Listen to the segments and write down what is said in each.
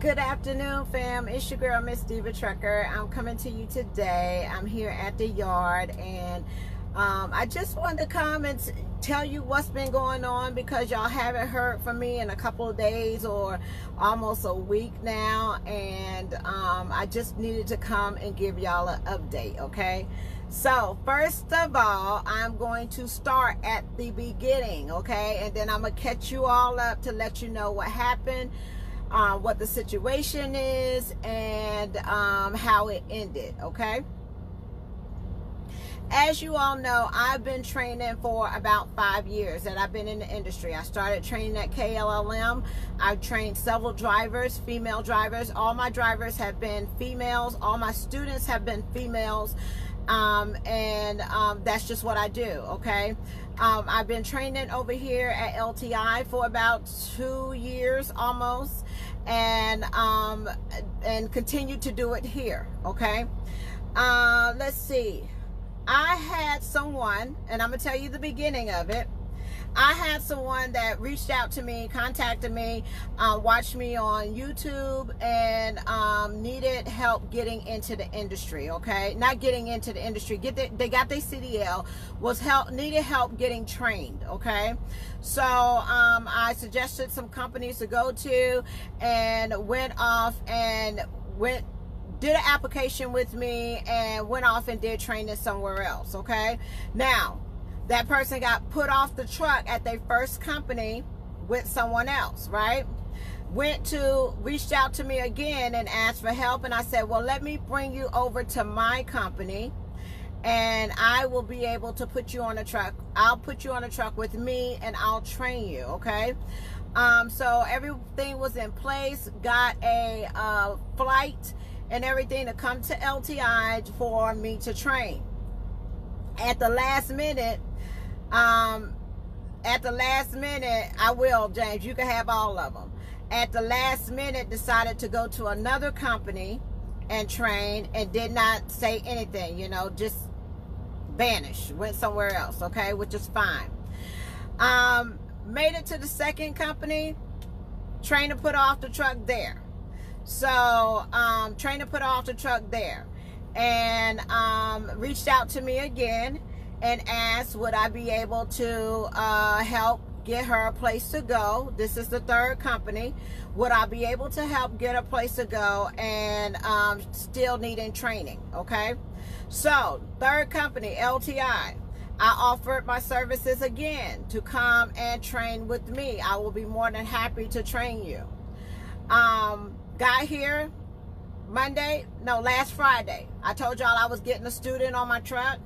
Good afternoon, fam. It's your girl, Miss Diva Trucker. I'm coming to you today. I'm here at the yard, and I just wanted to come and tell you what's been going on, because y'all haven't heard from me in a couple of days or almost a week now, and I just needed to come and give y'all an update, okay? So first of all, I'm going to start at the beginning, okay? And then I'm gonna catch you all up to let you know what happened, what the situation is, and how it ended, okay? As you all know, I've been training for about 5 years that I've been in the industry. I started training at KLLM. I've trained several drivers, female drivers. All my drivers have been females. All my students have been females. That's just what I do, okay? I've been training over here at LTI for about 2 years almost, and continue to do it here, okay? Let's see. I had someone, and I'm gonna tell you the beginning of it. I had someone that reached out to me, contacted me, watched me on YouTube, and needed help getting into the industry, okay? Not getting into the industry. They got their CDL, needed help getting trained, okay? So I suggested some companies to go to, and went off and did an application with me and went off and did training somewhere else, okay? Now, that person got put off the truck at their first company with someone else, right? Reached out to me again and asked for help, and I said, well, let me bring you over to my company, and I will be able to put you on a truck. I'll put you on a truck with me, and I'll train you, okay? So everything was in place, got a flight and everything to come to LTI for me to train. At the last minute, I will, James, you can have all of them. At the last minute, decided to go to another company and train, and did not say anything, you know, just vanished, went somewhere else, okay, which is fine. Made it to the second company, trainer put off the truck there. So, trainer put off the truck there, and reached out to me again and asked would I be able to help get her a place to go. This is the third company. Would I be able to help get a place to go, and still needing training, okay? So, third company, LTI. I offered my services again to come and train with me. I will be more than happy to train you. Got here last Friday. I told y'all I was getting a student on my truck.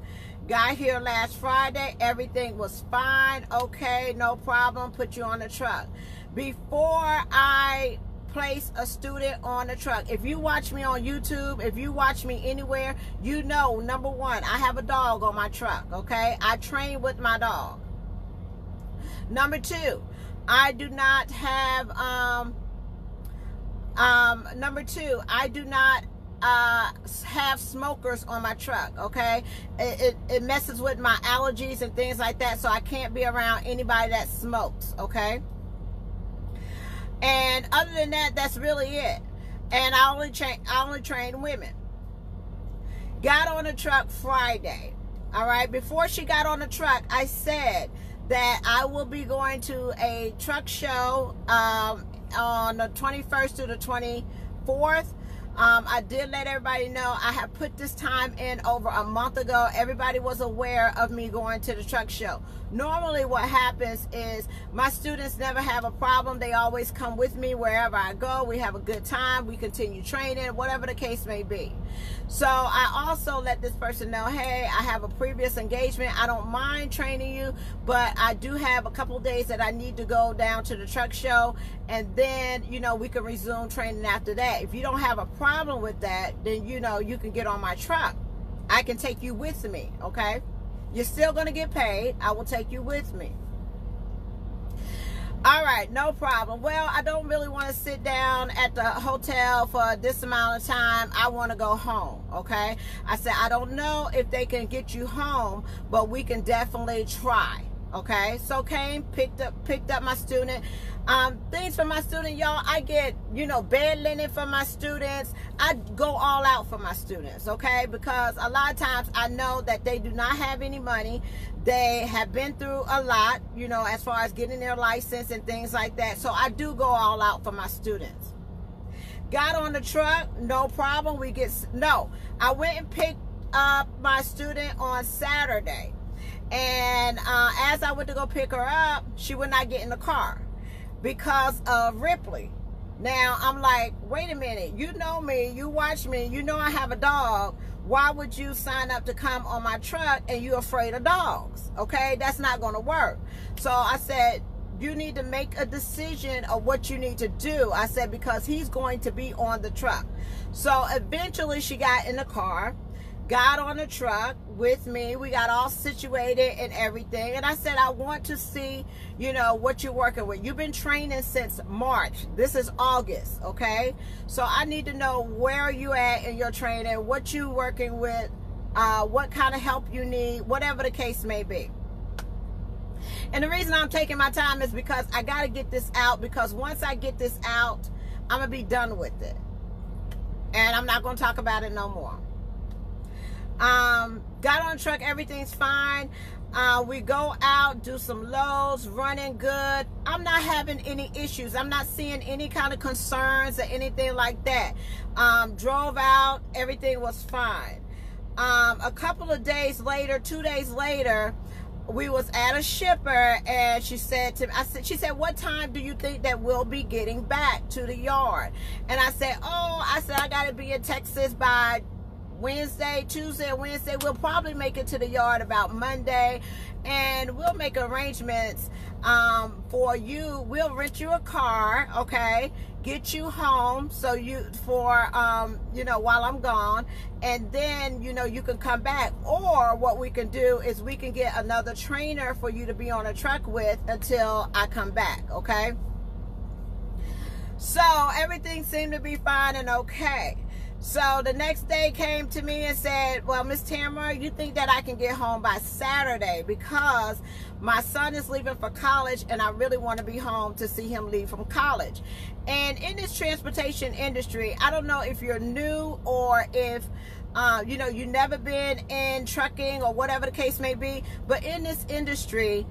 Got here last Friday. Everything was fine. Okay, no problem. Put you on the truck. Before I place a student on the truck, if you watch me on YouTube, if you watch me anywhere, you know, number one, I have a dog on my truck, okay? I train with my dog. Number two, I do not have, I do not have smokers on my truck, okay? It messes with my allergies and things like that, so I can't be around anybody that smokes, okay? And other than that, that's really it. And I only train women. Got on the truck Friday, all right? Before she got on the truck, I said that I will be going to a truck show on the 21st to the 24th. I did let everybody know I have put this time in over a month ago. Everybody was aware of me going to the truck show. Normally what happens is my students never have a problem. They always come with me wherever I go. We have a good time. We continue training, whatever the case may be. So I also let this person know, hey, I have a previous engagement. I don't mind training you, but I do have a couple days that I need to go down to the truck show, and then, you know, we can resume training after that. If you don't have a problem with that, then, you know, you can get on my truck. I can take you with me, okay? You're still going to get paid. I will take you with me. All right, no problem. Well, I don't really want to sit down at the hotel for this amount of time. I want to go home, okay? I said, I don't know if they can get you home, but we can definitely try, Okay, so came, picked up my student. Things for my student, y'all. I get, bed linen for my students. I go all out for my students, okay? Because a lot of times I know that they do not have any money. They have been through a lot, as far as getting their license and things like that. So I do go all out for my students. Got on the truck, no problem. I went and picked up my student on Saturday. And as I went to go pick her up, she would not get in the car because of Ripley. Now, I'm like, wait a minute. You know me. You watch me. You know I have a dog. Why would you sign up to come on my truck and you're afraid of dogs? Okay? That's not going to work. So I said, you need to make a decision of what you need to do. I said, because he's going to be on the truck. So eventually she got in the car, got on the truck with me. We got all situated and everything. And I said, I want to see, what you're working with. You've been training since March. This is August, okay? So I need to know where you at in your training, what you working with, what kind of help you need, whatever the case may be. And the reason I'm taking my time is because I got to get this out, because once I get this out, I'm going to be done with it. And I'm not going to talk about it no more. Got on the truck, everything's fine. We go out, do some loads, running good. I'm not having any issues. I'm not seeing any kind of concerns or anything like that. Drove out, everything was fine. A couple of days later, 2 days later, we was at a shipper, and she said to me, she said, what time do you think that we'll be getting back to the yard? And I said, I got to be in Texas by Tuesday or Wednesday. We'll probably make it to the yard about Monday, and we'll make arrangements for you. We'll rent you a car, okay? Get you home while I'm gone, and then you can come back. Or what we can do is we can get another trainer for you to be on a truck with until I come back, okay? So everything seemed to be fine and okay. So the next day came to me and said, well, Miss Tamara, you think that I can get home by Saturday, because my son is leaving for college and I really want to be home to see him leave from college. And in this transportation industry, I don't know if you're new or if you've never been in trucking or whatever the case may be, but in this industry,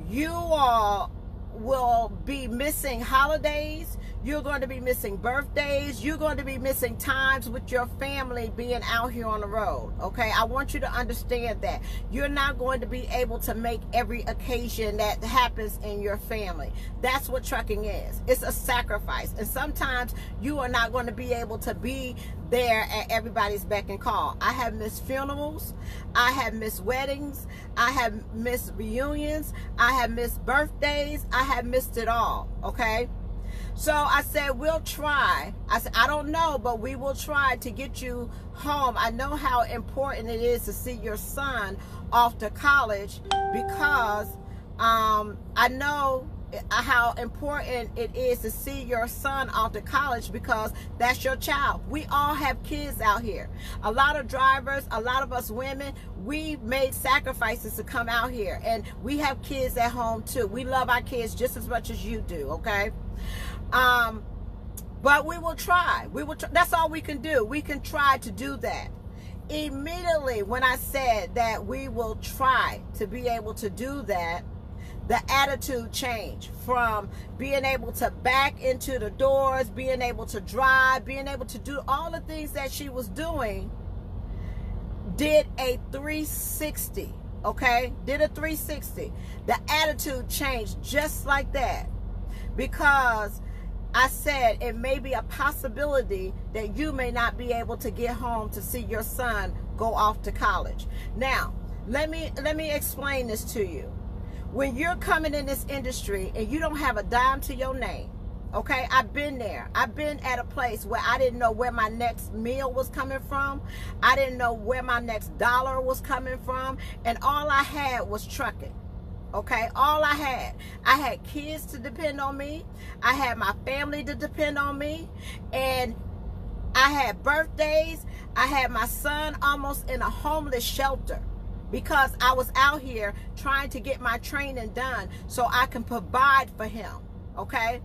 you all will be missing holidays. You're going to be missing birthdays. You're going to be missing times with your family being out here on the road, okay? I want you to understand that. You're not going to be able to make every occasion that happens in your family. That's what trucking is. It's a sacrifice. And sometimes you are not going to be able to be there at everybody's beck and call. I have missed funerals. I have missed weddings. I have missed reunions. I have missed birthdays. I have missed it all, okay? So I said, we'll try. I said, I don't know, but we will try to get you home. I know how important it is to see your son off to college, because I know how important it is to see your son off to college, because that's your child. We all have kids out here. A lot of drivers, a lot of us women, we made sacrifices to come out here, and we have kids at home too. We love our kids just as much as you do, okay? But we will try. That's all we can do. We can try to do that. Immediately when I said that we will try to be able to do that, the attitude changed from being able to back into the doors, being able to drive, being able to do all the things that she was doing, did a 360, okay? Did a 360. The attitude changed just like that, because I said it may be a possibility that you may not be able to get home to see your son go off to college. Now, let me explain this to you. When you're coming in this industry and you don't have a dime to your name, okay? I've been there. I've been at a place where I didn't know where my next meal was coming from. I didn't know where my next dollar was coming from. And all I had was trucking. Okay, all I had kids to depend on me. I had my family to depend on me. And I had birthdays. I had my son almost in a homeless shelter. because I was out here trying to get my training done so I can provide for him, okay?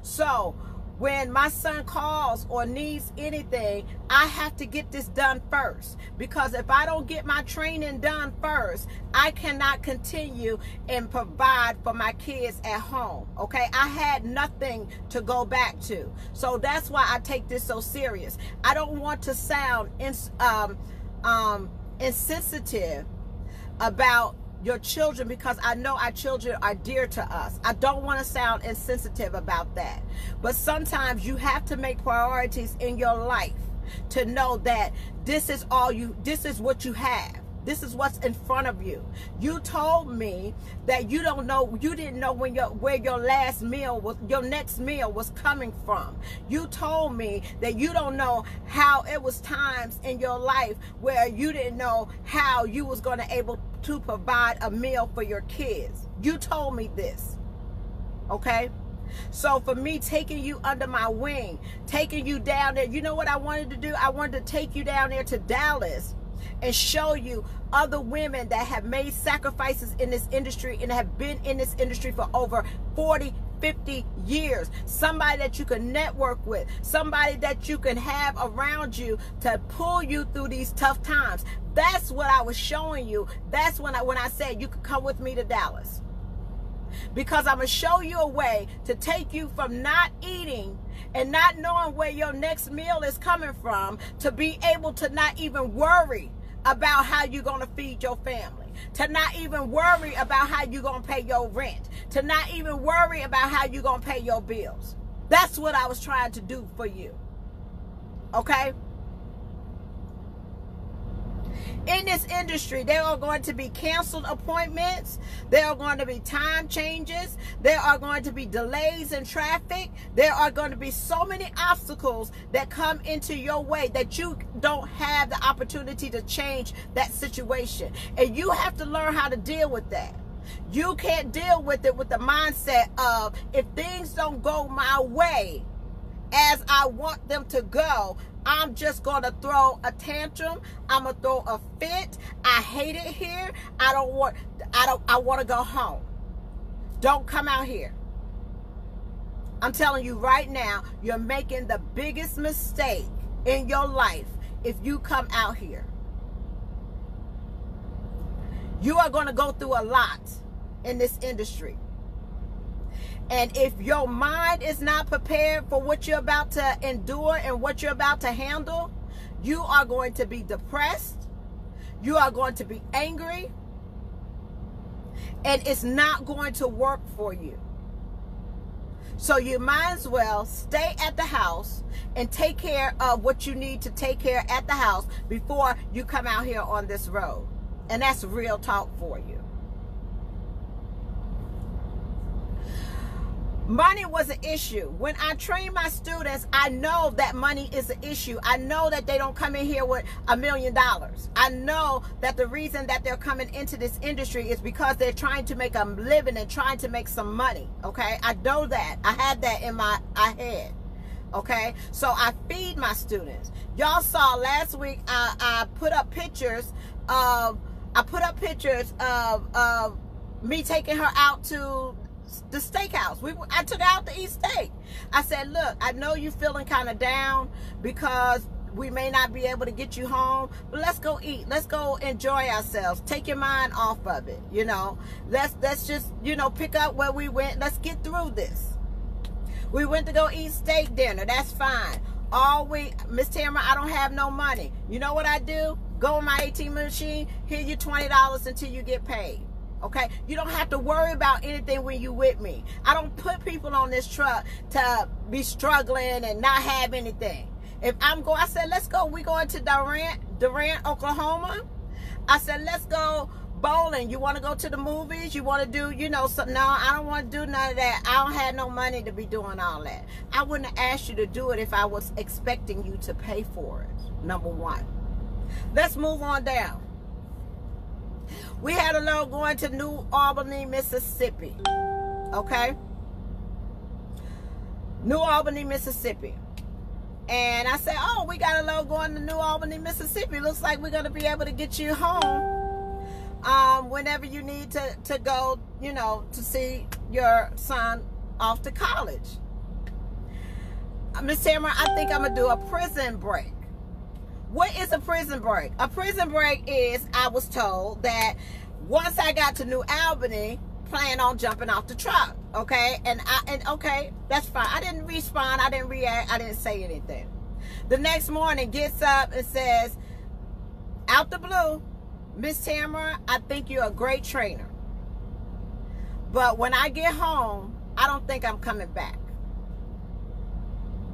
So when my son calls or needs anything, I have to get this done first, because if I don't get my training done first, I cannot continue and provide for my kids at home, okay? I had nothing to go back to. So that's why I take this so serious. I don't want to sound insensitive about your children, because I know our children are dear to us. I don't want to sound insensitive about that. But sometimes you have to make priorities in your life to know that this is what you have. This is what's in front of you. You told me that you didn't know where your next meal was coming from. You told me that you don't know how it was times in your life where you didn't know how you was going to able to provide a meal for your kids. You told me this, okay? So for me, taking you under my wing, taking you down there, you know what I wanted to do? I wanted to take you down there to Dallas and show you other women that have made sacrifices in this industry and have been in this industry for over 40, 50 years. Somebody that you can network with, somebody that you can have around you to pull you through these tough times. That's what I was showing you. That's when I said you could come with me to Dallas. Because I'm going to show you a way to take you from not eating and not knowing where your next meal is coming from to be able to not even worry about how you're going to feed your family, to not even worry about how you're going to pay your rent, to not even worry about how you're going to pay your bills. That's what I was trying to do for you. Okay? In this industry, there are going to be canceled appointments. There are going to be time changes. There are going to be delays in traffic. There are going to be so many obstacles that come into your way that you don't have the opportunity to change that situation. And you have to learn how to deal with that. You can't deal with it with the mindset of, if things don't go my way as I want them to go, I'm just going to throw a tantrum. I'm going to throw a fit. I hate it here. I want to go home. Don't come out here. I'm telling you right now, you're making the biggest mistake in your life if you come out here. You are going to go through a lot in this industry. And if your mind is not prepared for what you're about to endure and what you're about to handle, you are going to be depressed. You are going to be angry. And it's not going to work for you. So you might as well stay at the house and take care of what you need to take care at the house before you come out here on this road. And that's real talk for you. Money was an issue. When I train my students, I know that money is an issue. I know that they don't come in here with $1 million. I know that the reason that they're coming into this industry is because they're trying to make a living and trying to make some money. Okay? I know that. I had that in my head. Okay? So I feed my students. Y'all saw last week I put up pictures of me taking her out to the steakhouse. I took her out to eat steak. I said, look, I know you're feeling kind of down because we may not be able to get you home, but let's go eat. Let's go enjoy ourselves. Take your mind off of it, you know. Let's just, you know, pick up where we went. Let's get through this. We went to go eat steak dinner. That's fine. All week, Miss Tamara, I don't have no money. You know what I do? Go on my ATM machine, here you $20 until you get paid. Okay, you don't have to worry about anything when you with me. I don't put people on this truck to be struggling and not have anything. If I'm going, I said, let's go. We going to Durant, Oklahoma. I said, let's go bowling. You want to go to the movies? You want to do, you know, something? No, I don't want to do none of that. I don't have no money to be doing all that. I wouldn't have asked you to do it if I was expecting you to pay for it. Number one. Let's move on down. We had a load going to New Albany, Mississippi. Okay? New Albany, Mississippi. And I said, oh, we got a load going to New Albany, Mississippi. Looks like we're going to be able to get you home whenever you need to go, you know, to see your son off to college. Miss Tamara, I think I'm going to do a prison break. What is a prison break? A prison break is, I was told that once I got to New Albany, plan on jumping off the truck, okay? And okay, that's fine. I didn't respond. I didn't react. I didn't say anything. The next morning, gets up and says, out the blue, Miss Tamara, I think you're a great trainer. But when I get home, I don't think I'm coming back.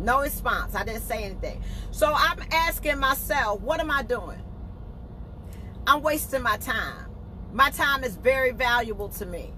No response. I didn't say anything. So I'm asking myself, what am I doing? I'm wasting my time. My time is very valuable to me.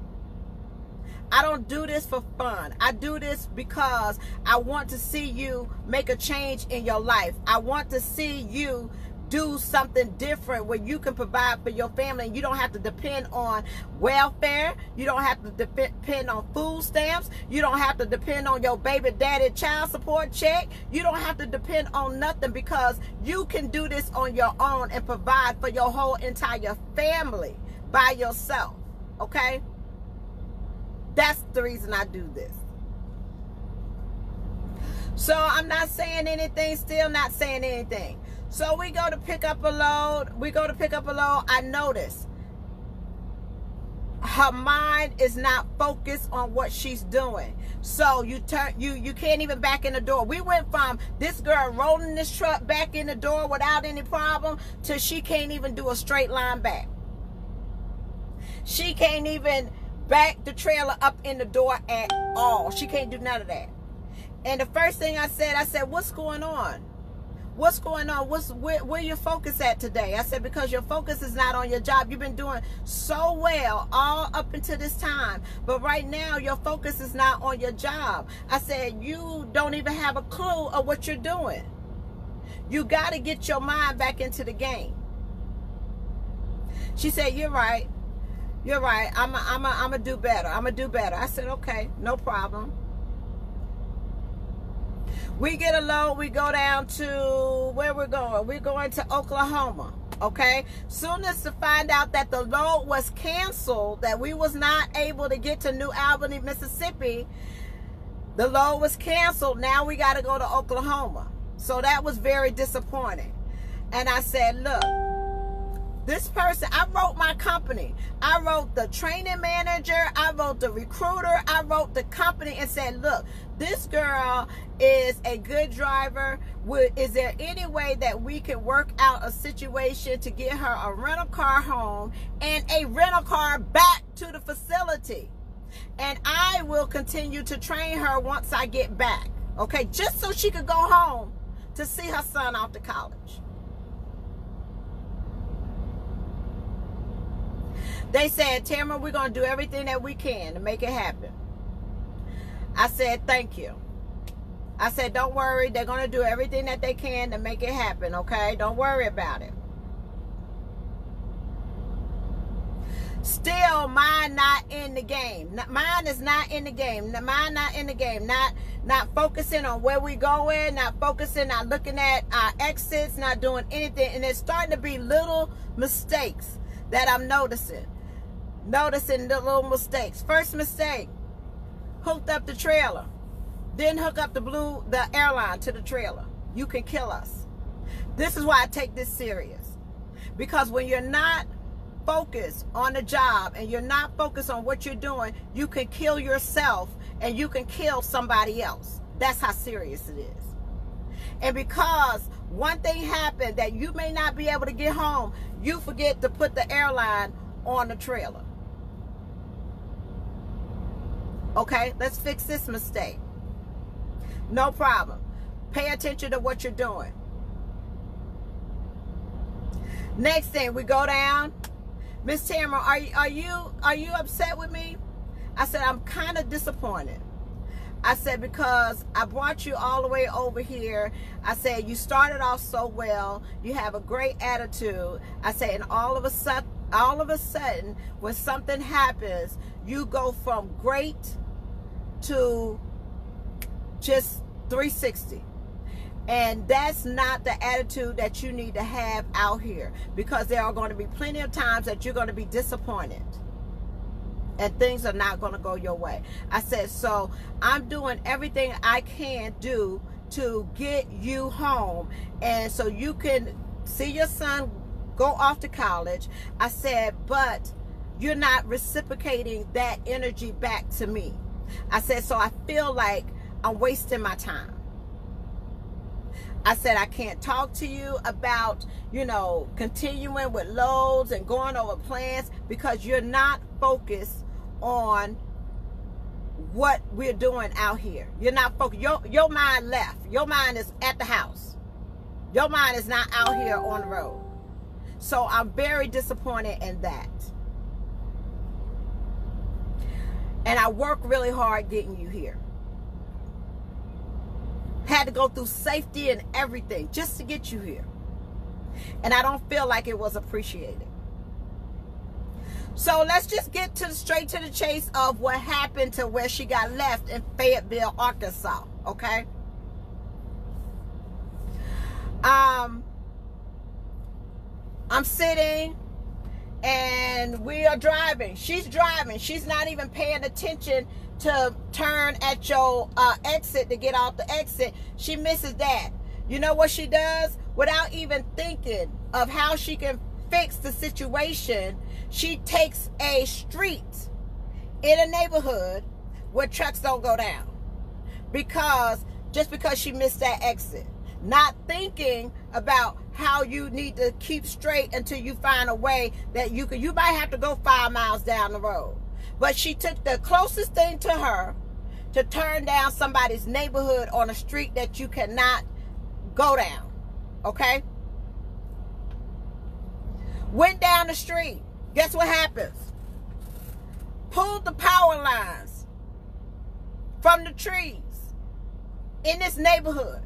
I don't do this for fun. I do this because I want to see you make a change in your life. I want to see you do something different where you can provide for your family and you don't have to depend on welfare. You don't have to depend on food stamps. You don't have to depend on your baby daddy child support check. You don't have to depend on nothing, because you can do this on your own and provide for your whole entire family by yourself. Okay? That's the reason I do this. So I'm not saying anything, still not saying anything. So we go to pick up a load. I notice her mind is not focused on what she's doing. So you can't even back in the door. We went from this girl rolling this truck back in the door without any problem to she can't even do a straight line back. She can't even back the trailer up in the door at all. She can't do none of that. And the first thing I said, what's going on? What's going on? Where your focus at today? I said, because your focus is not on your job. You've been doing so well all up until this time, but right now your focus is not on your job. I said, you don't even have a clue of what you're doing. You got to get your mind back into the game. She said, you're right. You're right. I'm a do better. I'm a do better. I said, okay, no problem. We get a load. We go down to where we're going. We're going to Oklahoma. Okay. Soon as to find out that the load was canceled, that we was not able to get to New Albany, Mississippi. The load was canceled. Now we got to go to Oklahoma. So that was very disappointing. And I said, look, this person, I wrote my company. I wrote the training manager. I wrote the recruiter. I wrote the company and said, look, this girl is a good driver. Is there any way that we can work out a situation to get her a rental car home and a rental car back to the facility? And I will continue to train her once I get back. Okay, just so she could go home to see her son off to college. They said, Tamara, we're going to do everything that we can to make it happen. I said, thank you. I said, don't worry. They're going to do everything that they can to make it happen, okay? Don't worry about it. Still, mine not in the game. Mine is not in the game. Mine not in the game. Not focusing on where we going. Not focusing, not looking at our exits. Not doing anything. And it's starting to be little mistakes that I'm noticing. Noticing the little mistakes. First mistake, hooked up the trailer. Didn't hook up the airline to the trailer. You can kill us. This is why I take this serious. Because when you're not focused on the job and you're not focused on what you're doing, you can kill yourself and you can kill somebody else. That's how serious it is. And because one thing happened that you may not be able to get home, you forget to put the airline on the trailer. Okay, let's fix this mistake. No problem. Pay attention to what you're doing. Next thing, we go down. Miss Tamara, are you upset with me? I said, I'm kind of disappointed. I said, because I brought you all the way over here. I said, you started off so well. You have a great attitude. I said, and all of a sudden, when something happens, you go from great to just 360. And that's not the attitude that you need to have out here, because there are going to be plenty of times that you're going to be disappointed and things are not going to go your way. I said, so I'm doing everything I can do to get you home, and so you can see your son go off to college. I said, but you're not reciprocating that energy back to me. I said, so I feel like I'm wasting my time. I said, I can't talk to you about, you know, continuing with loads and going over plans, because you're not focused on what we're doing out here. You're not focused. Your mind left. Your mind is at the house. Your mind is not out here on the road. So I'm very disappointed in that. And I work really hard getting you here. Had to go through safety and everything just to get you here. And I don't feel like it was appreciated. So let's just get straight to the chase of what happened to where she got left in Fayetteville, Arkansas. Okay? I'm sitting and we are driving. She's driving. She's not even paying attention to turn at your exit to get off the exit. She misses that. You know what she does? Without even thinking of how she can fix the situation, she takes a street in a neighborhood where trucks don't go down, just because she missed that exit, not thinking about how you need to keep straight until you find a way that you might have to go 5 miles down the road. But she took the closest thing to her to turn down somebody's neighborhood on a street that you cannot go down. Okay? Went down the street. Guess what happens? Pulled the power lines from the trees in this neighborhood.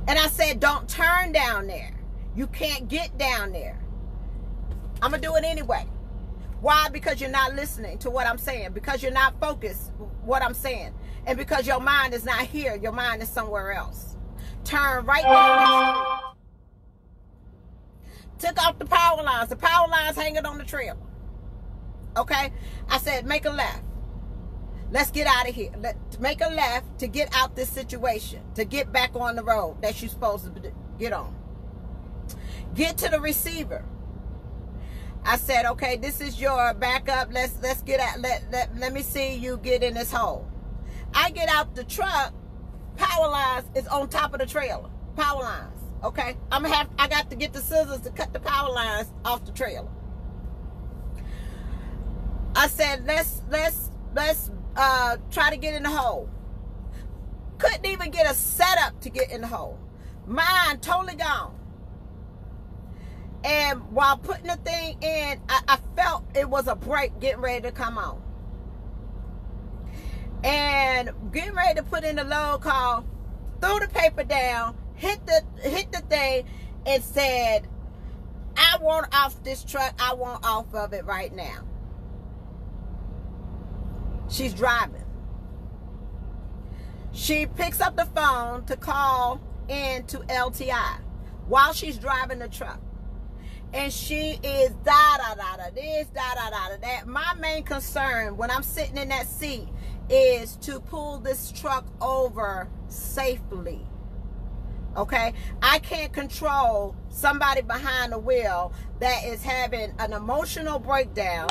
And I said, don't turn down there. You can't get down there. I'm going to do it anyway. Why? Because you're not listening to what I'm saying. Because you're not focused what I'm saying. And because your mind is not here. Your mind is somewhere else. Turn right down the street. Took off the power lines. The power lines hanging on the trailer. Okay? I said, make a left. Let's get out of here. Let's make a left to get out this situation. To get back on the road that you're supposed to get on. Get to the receiver. I said, okay, this is your backup. Let's get out. Let me see you get in this hole. I get out the truck. Power lines is on top of the trailer. Power lines. Okay, I got to get the scissors to cut the power lines off the trailer. I said, let's try to get in the hole. Couldn't even get a setup to get in the hole. Mine totally gone. And while putting the thing in, I felt it was a brake getting ready to come on. And getting ready to put in the load call, threw the paper down, hit the thing, and said, I want off this truck. I want off of it right now. She's driving. She picks up the phone to call in to LTI while she's driving the truck. And she is da-da-da-da this, da-da-da-da that. My main concern when I'm sitting in that seat is to pull this truck over safely. Okay? I can't control somebody behind the wheel that is having an emotional breakdown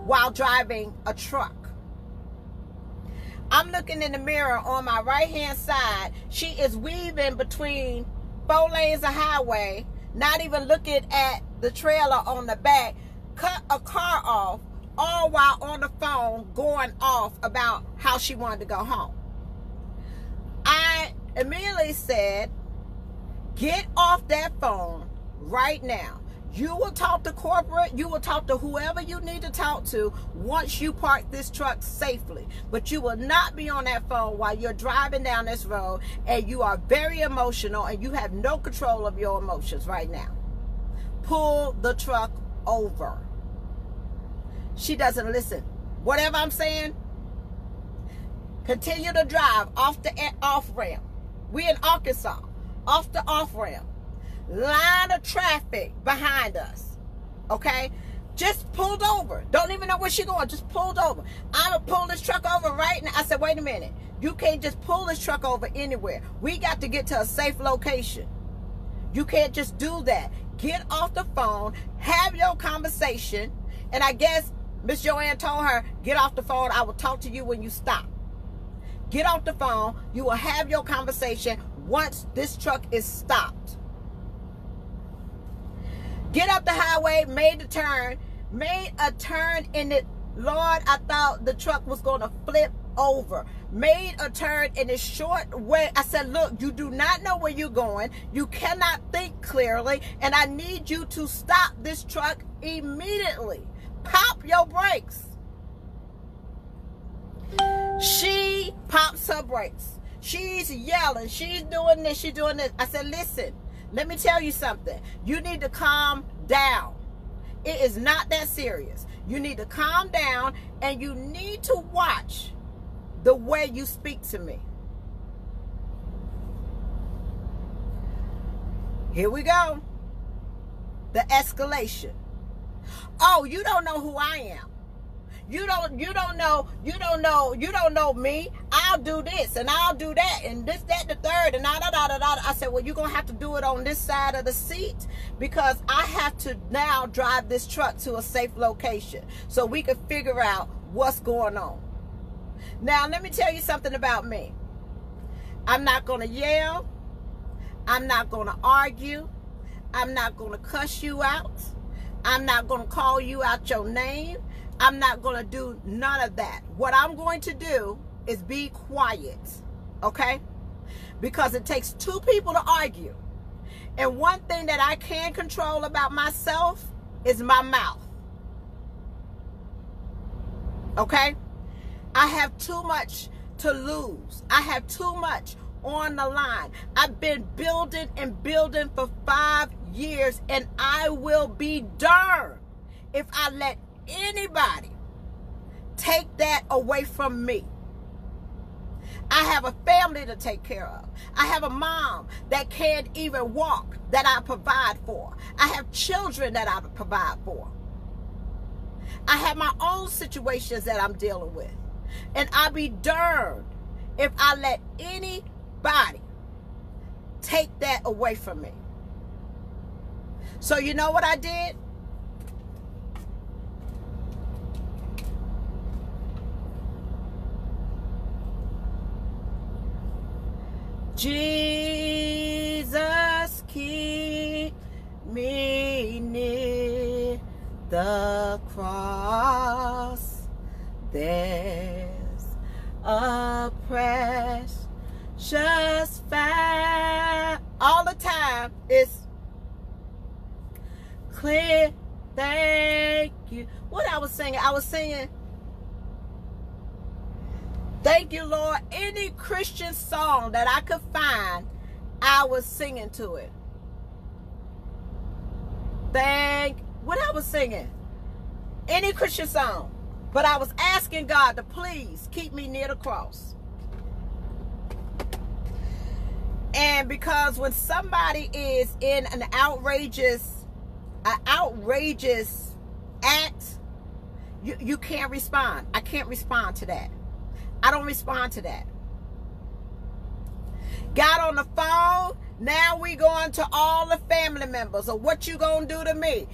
while driving a truck. I'm looking in the mirror on my right-hand side. She is weaving between 4 lanes of highway, not even looking at the trailer on the back, cut a car off, all while on the phone going off about how she wanted to go home. I immediately said, get off that phone right now. You will talk to corporate, you will talk to whoever you need to talk to once you park this truck safely. But you will not be on that phone while you're driving down this road and you are very emotional and you have no control of your emotions right now. Pull the truck over. She doesn't listen. Whatever I'm saying, Continue to drive off the off-ramp. We in Arkansas. Off the off-ramp. Line of traffic behind us. Okay? Just pulled over. Don't even know where she going. Just pulled over. I'm going to pull this truck over right now. I said, wait a minute. You can't just pull this truck over anywhere. We got to get to a safe location. You can't just do that. Get off the phone. Have your conversation. And I guess Miss Joanne told her, get off the phone. I will talk to you when you stop. Get off the phone. You will have your conversation once this truck is stopped. Get up the highway, made a turn in it. Lord, I thought the truck was going to flip over. Made a turn in a short way. I said, look, you do not know where you're going. You cannot think clearly. And I need you to stop this truck immediately. Pop your brakes. She pops her brakes. She's yelling. She's doing this. She's doing this. I said, listen, let me tell you something. You need to calm down. It is not that serious. You need to calm down, and you need to watch the way you speak to me. Here we go. The escalation. Oh, you don't know who I am. You don't know me. I'll do this and I'll do that and this, that, the third, and da. I said, well, you're going to have to do it on this side of the seat, because I have to now drive this truck to a safe location so we can figure out what's going on. Now, let me tell you something about me. I'm not going to yell. I'm not going to argue. I'm not going to cuss you out. I'm not going to call you out your name. I'm not going to do none of that. What I'm going to do is be quiet, okay? Because it takes two people to argue. And one thing that I can control about myself is my mouth, okay? I have too much to lose. I have too much on the line. I've been building and building for 5 years, and I will be darned if I let anybody take that away from me. I have a family to take care of. I have a mom that can't even walk that I provide for. I have children that I provide for. I have my own situations that I'm dealing with. And I'll be darned if I let anybody take that away from me. So you know what I did? Jesus, keep me near the cross. There's a precious found. All the time it's clear. Thank you. What I was singing? I was singing, thank you, Lord. Any Christian song that I could find, I was singing to it. What I was singing? Any Christian song. But I was asking God to please keep me near the cross. And because when somebody is in an outrageous act, you can't respond. I can't respond to that. I don't respond to that. Got on the phone. Now we going to all the family members. Or what you gonna do to me?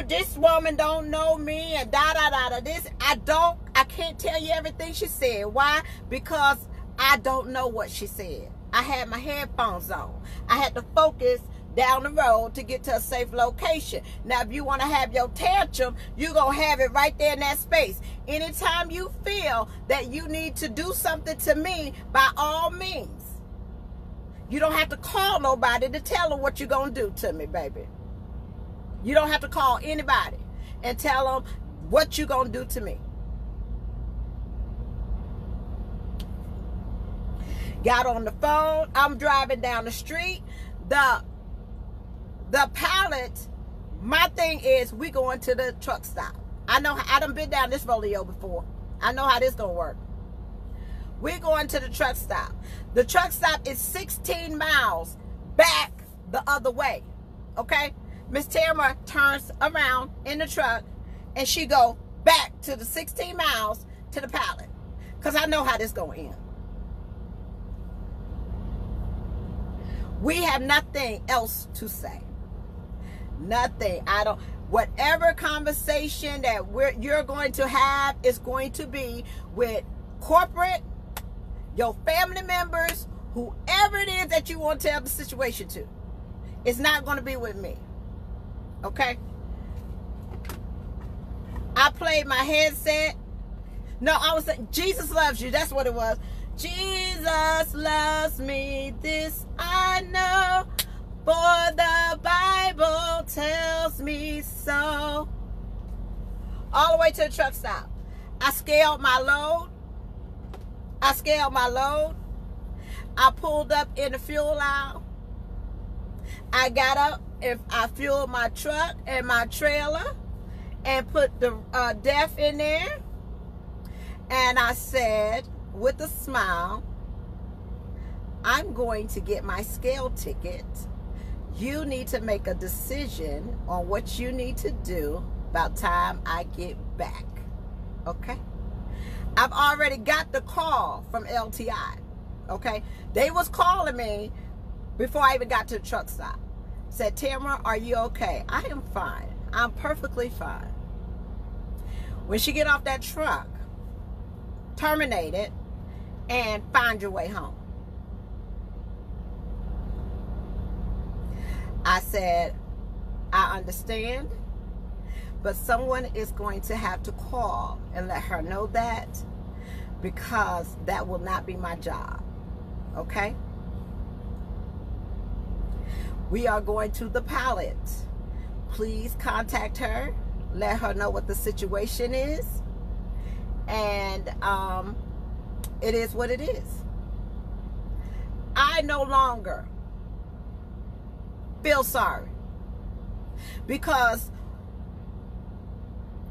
This woman don't know me and this. I can't tell you everything she said. Why? Because I don't know what she said. I had my headphones on. I had to focus down the road to get to a safe location. Now, if you want to have your tantrum, you're going to have it right there in that space. Anytime you feel that you need to do something to me, by all means. You don't have to call nobody to tell them what you're going to do to me, baby. You don't have to call anybody and tell them what you're going to do to me. Got on the phone. I'm driving down the street. The pilot, my thing is, we going to the truck stop. I done been down this rodeo before. I know how this gonna work. We're going to the truck stop. The truck stop is 16 miles back the other way. Okay? Miss Tamara turns around in the truck and she go back to the 16 miles to the pallet. Because I know how this going to end. We have nothing else to say. Nothing. Whatever conversation that you're going to have is going to be with corporate, your family members, whoever it is that you want to tell the situation to. It's not going to be with me. Okay? I played my headset. No, I was saying, Jesus loves you. That's what it was. Jesus loves me, this I know, for the Bible tells me so. All the way to the truck stop. I scaled my load. I pulled up in the fuel aisle. I got up and I fueled my truck and my trailer and put the DEF in there. And I said, with a smile, I'm going to get my scale ticket. You need to make a decision on what you need to do about time I get back. Okay? I've already got the call from LTI. Okay? They was calling me before I even got to the truck stop. Said, Tamara, are you okay? I am fine. I'm perfectly fine. When she get off that truck, terminate it, and find your way home. I said, I understand, but someone is going to have to call and let her know that, because that will not be my job. Okay? We are going to the pallet. Please contact her. Let her know what the situation is. And it is what it is. I no longer feel sorry. Because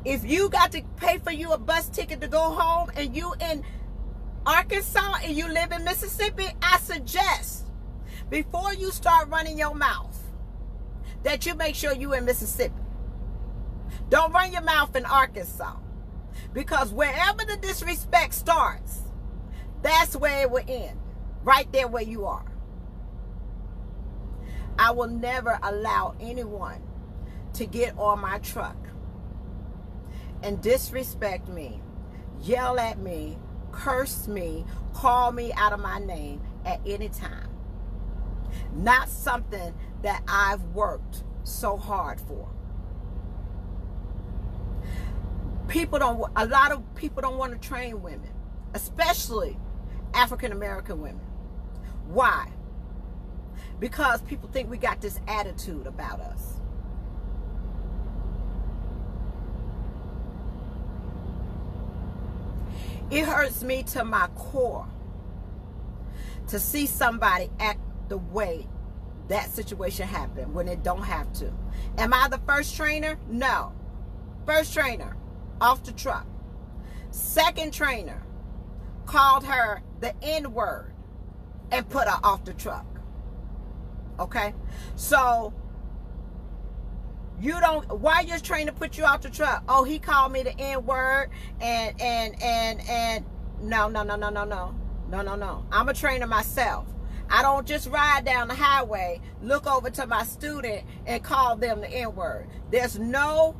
if you got to pay for you a bus ticket to go home and you in Arkansas and you live in Mississippi, I suggest before you start running your mouth that you make sure you in Mississippi. Don't run your mouth in Arkansas. Because wherever the disrespect starts, that's where it will end. Right there where you are. I will never allow anyone to get on my truck and disrespect me, yell at me, curse me, call me out of my name at any time. Not something that I've worked so hard for. A lot of people don't want to train women, especially African American women. Why? Because people think we got this attitude about us. It hurts me to my core to see somebody act the way that situation happened when it don't have to. Am I the first trainer? No. First trainer off the truck. Second trainer called her the N-word and put her off the truck. Okay? So, you don't, why your trainer put you off the truck? Oh, he called me the N-word and no. I'm a trainer myself. I don't just ride down the highway, look over to my student and call them the N-word. There's no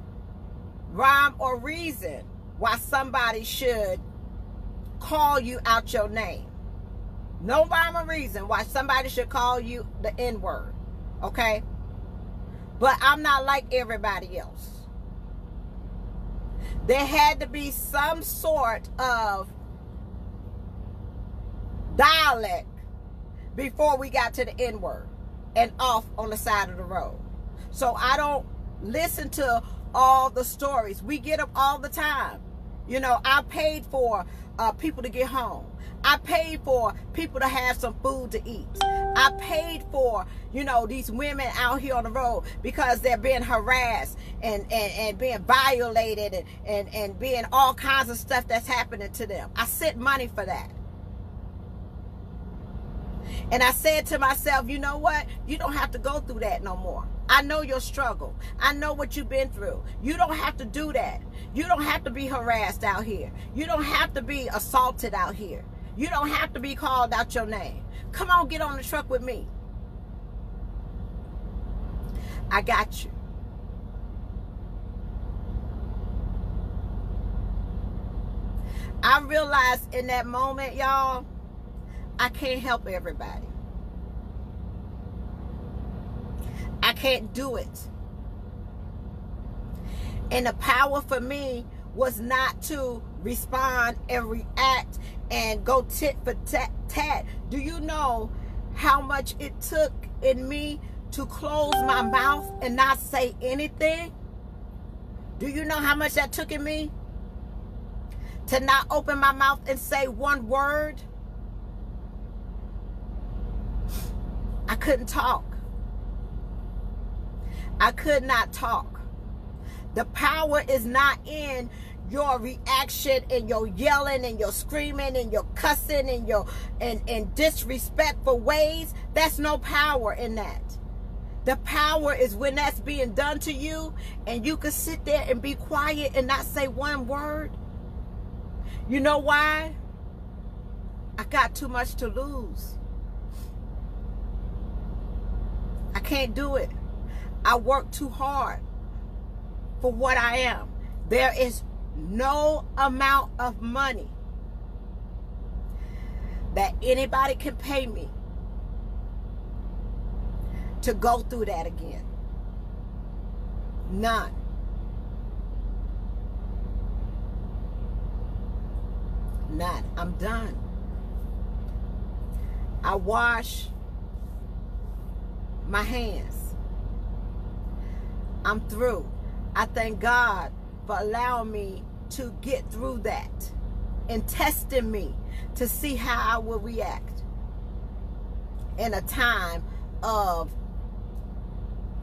rhyme or reason why somebody should call you out your name. No rhyme or reason why somebody should call you the N-word. Okay? But I'm not like everybody else. There had to be some sort of dialect before we got to the N-word and off on the side of the road. So I don't listen to all the stories. We get them all the time. You know, I paid for people to get home. I paid for people to have some food to eat. I paid for, you know, these women out here on the road because they're being harassed and being violated and being all kinds of stuff that's happening to them. I sent money for that. And I said to myself, you know what? You don't have to go through that no more. I know your struggle. I know what you've been through. You don't have to do that. You don't have to be harassed out here. You don't have to be assaulted out here. You don't have to be called out your name. Come on, get on the truck with me. I got you. I realized in that moment, y'all, I can't help everybody. I can't do it. And the power for me was not to respond and react and go tit for tat. Do you know how much it took in me to close my mouth and not say anything? Do you know how much that took in me? To not open my mouth and say one word? I couldn't talk. I could not talk. The power is not in your reaction and your yelling and your screaming and your cussing and your and disrespectful ways. That's no power in that. The power is when that's being done to you and you can sit there and be quiet and not say one word. You know why? I got too much to lose. I can't do it. I work too hard for what I am. There is no amount of money that anybody can pay me to go through that again. None. None. I'm done. I wash my hands. I'm through. I thank God for allowing me to get through that and testing me to see how I will react in a time of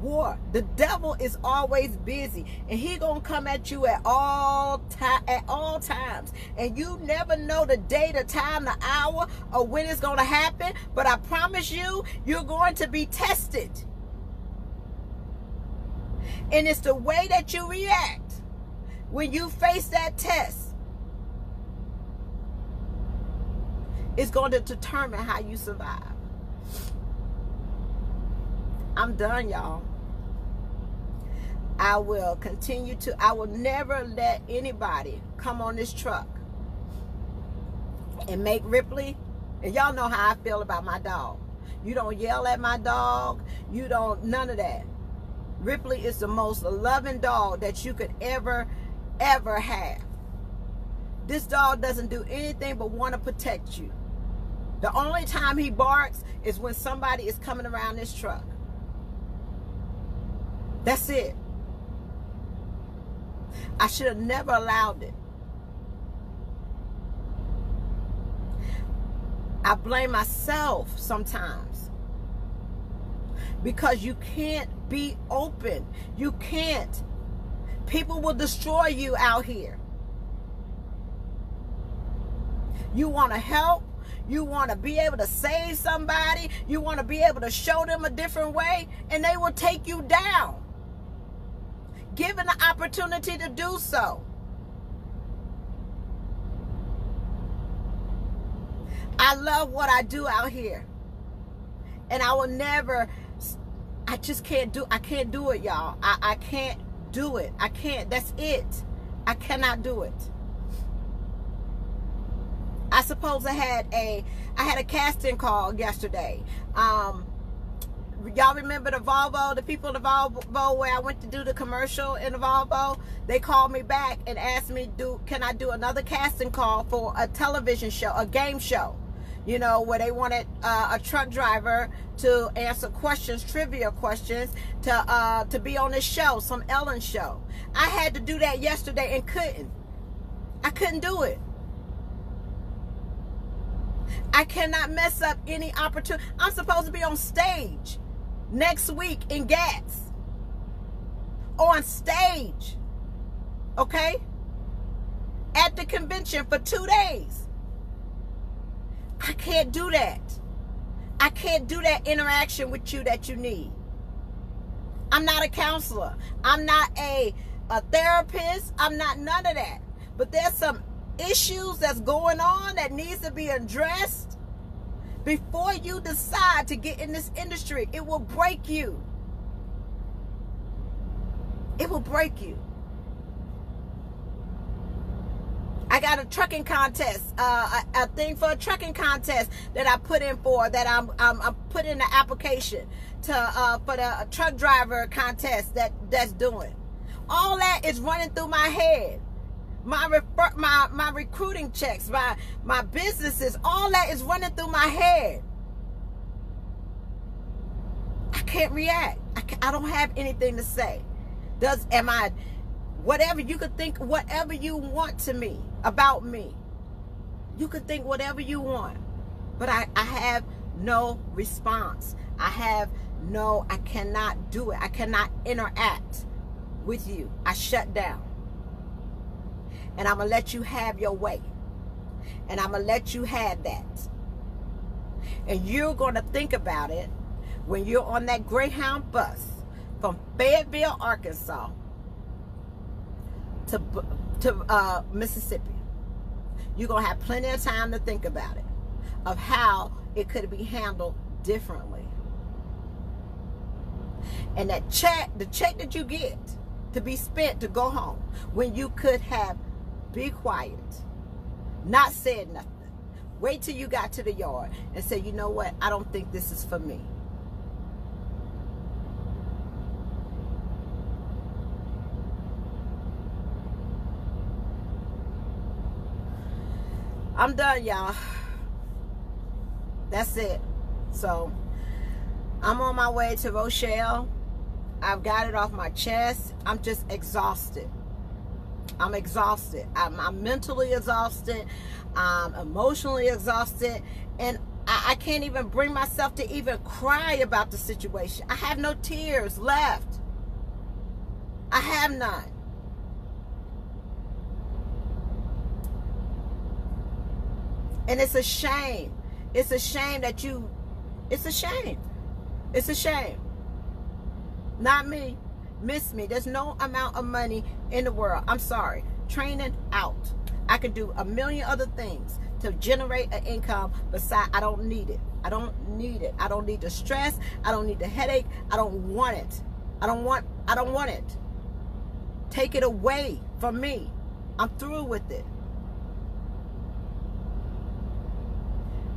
war. The devil is always busy and he gonna come at you at all times, and you never know the day, the time, the hour, or when it's gonna happen. But I promise you, you're going to be tested. And it's the way that you react when you face that test is going to determine how you survive. I'm done, y'all. I will continue to, I will never let anybody come on this truck and make Ripley, and y'all know how I feel about my dog. You don't yell at my dog. You don't, none of that. Ripley is the most loving dog that you could ever have. This dog doesn't do anything but want to protect you. The only time he barks is when somebody is coming around this truck. That's it. I should have never allowed it. I blame myself sometimes because you can't be open. You can't. People will destroy you out here. You want to help. You want to be able to save somebody. You want to be able to show them a different way, and they will take you down. Given the opportunity to do so. I love what I do out here. And I will never, I just can't do, I can't do it, y'all. I can't do it. I can't. That's it. I cannot do it. I suppose I had a casting call yesterday. Y'all remember the Volvo, the people in the Volvo where I went to do the commercial in the Volvo? They called me back and asked me, can I do another casting call for a television show, a game show? You know, where they wanted a truck driver to answer questions, trivia questions, to be on this show, some Ellen show. I had to do that yesterday and couldn't. I couldn't do it. I cannot mess up any opportunity. I'm supposed to be on stage next week in Gats. On stage. Okay? At the convention for 2 days. I can't do that. I can't do that interaction with you that you need. I'm not a counselor. I'm not a therapist. I'm not none of that. But there's some issues that's going on that needs to be addressed before you decide to get in this industry. It will break you. It will break you. I got a trucking contest, a thing for a trucking contest that I put in for, that I'm put in the application to for the truck driver contest that's doing. All that is running through my head. My recruiting checks, my businesses, all that is running through my head. I can't react. I don't have anything to say. Whatever you could think, whatever you want to me, about me. You could think whatever you want. But I have no response. I cannot do it. I cannot interact with you. I shut down. And I'm going to let you have your way. And I'm going to let you have that. And you're going to think about it when you're on that Greyhound bus from Fayetteville, Arkansas to Mississippi. You're going to have plenty of time to think about it, of how it could be handled differently. And that check, the check that you get to be spent to go home, when you could have be quiet, not said nothing. Wait till you got to the yard and say, you know what, I don't think this is for me. I'm done, y'all. That's it. So I'm on my way to Rochelle. I've got it off my chest. I'm just exhausted. I'm exhausted. I'm mentally exhausted. I'm emotionally exhausted. And I can't even bring myself to even cry about the situation. I have no tears left. I have none. And it's a shame. It's a shame that it's a shame. It's a shame. Not me. Miss me. There's no amount of money in the world. I'm sorry. Training out. I could do a million other things to generate an income. Besides, I don't need it. I don't need it. I don't need the stress. I don't need the headache. I don't want it. I don't want it. Take it away from me. I'm through with it.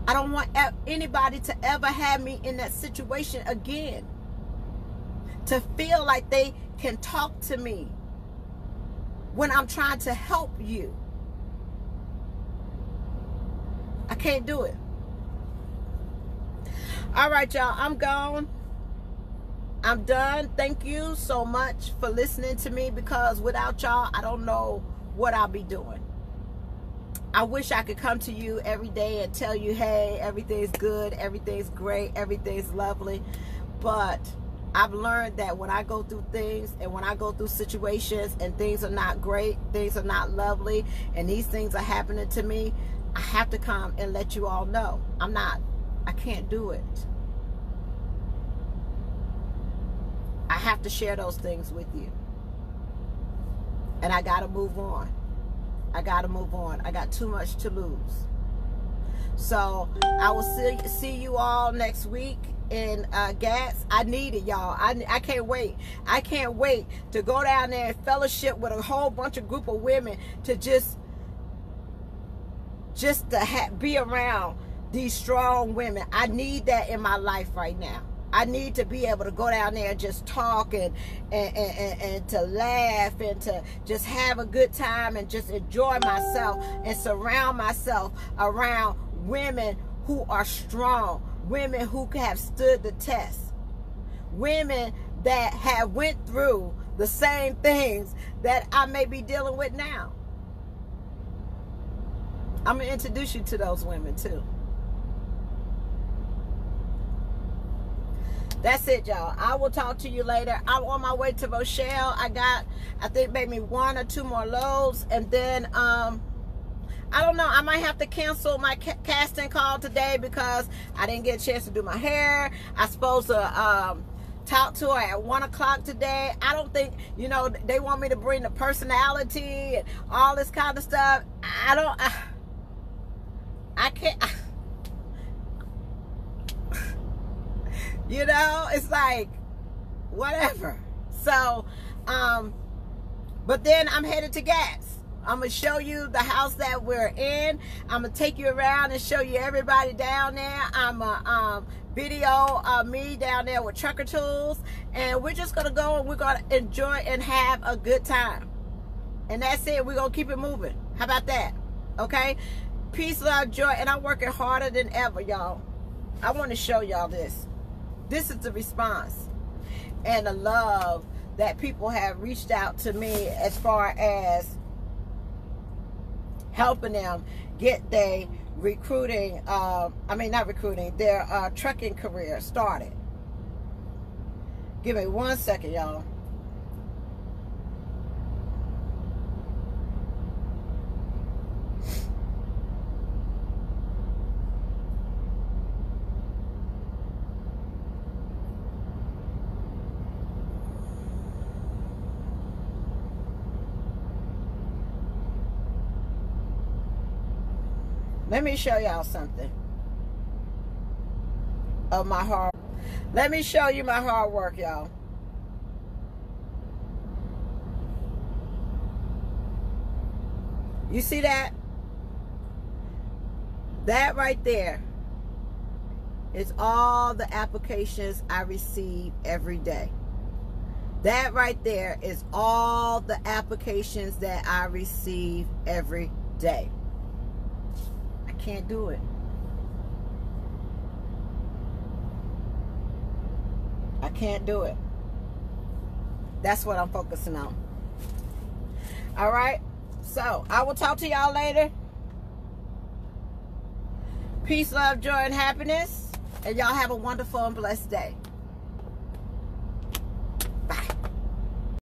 I don't want anybody to ever have me in that situation again. To feel like they can talk to me when I'm trying to help you. I can't do it. All right, y'all. I'm gone. I'm done. Thank you so much for listening to me, because without y'all, I don't know what I'll be doing. I wish I could come to you every day and tell you, hey, everything's good, everything's great, everything's lovely. But I've learned that when I go through things and when I go through situations and things are not great, things are not lovely, and these things are happening to me, I have to come and let you all know. I can't do it. I have to share those things with you. And I got to move on. I got to move on. I got too much to lose. So I will see you all next week in Gats. I need it, y'all. I can't wait. I can't wait to go down there and fellowship with a whole bunch of group of women to just to be around these strong women. I need that in my life right now. I need to be able to go down there and just talk and to laugh and to just have a good time and just enjoy myself and surround myself around women who are strong, women who have stood the test, women that have went through the same things that I may be dealing with now. I'm going to introduce you to those women too. That's it, y'all. I will talk to you later. I'm on my way to Rochelle. I think maybe 1 or 2 more loads, and then I don't know. I might have to cancel my casting call today because I didn't get a chance to do my hair. I supposed to talk to her at 1 o'clock today. I don't think, you know, they want me to bring the personality and all this kind of stuff. I can't. You know, it's like, whatever. So, but then I'm headed to Gas. I'm going to show you the house that we're in. I'm going to take you around and show you everybody down there. I'm going to video me down there with trucker tools. And we're just going to go and we're going to enjoy and have a good time. And that's it. We're going to keep it moving. How about that? Okay? Peace, love, joy. And I'm working harder than ever, y'all. I want to show y'all this. This is the response and the love that people have reached out to me as far as helping them get their recruiting, their trucking career started. Give me 1 second, y'all. Let me show y'all something of my hard. Let me show you my hard work, y'all. You see that? That right there is all the applications I receive every day. That right there is all the applications that I receive every day. Can't do it. I can't do it. That's what I'm focusing on. All right. So I will talk to y'all later. Peace, love, joy, and happiness. And y'all have a wonderful and blessed day.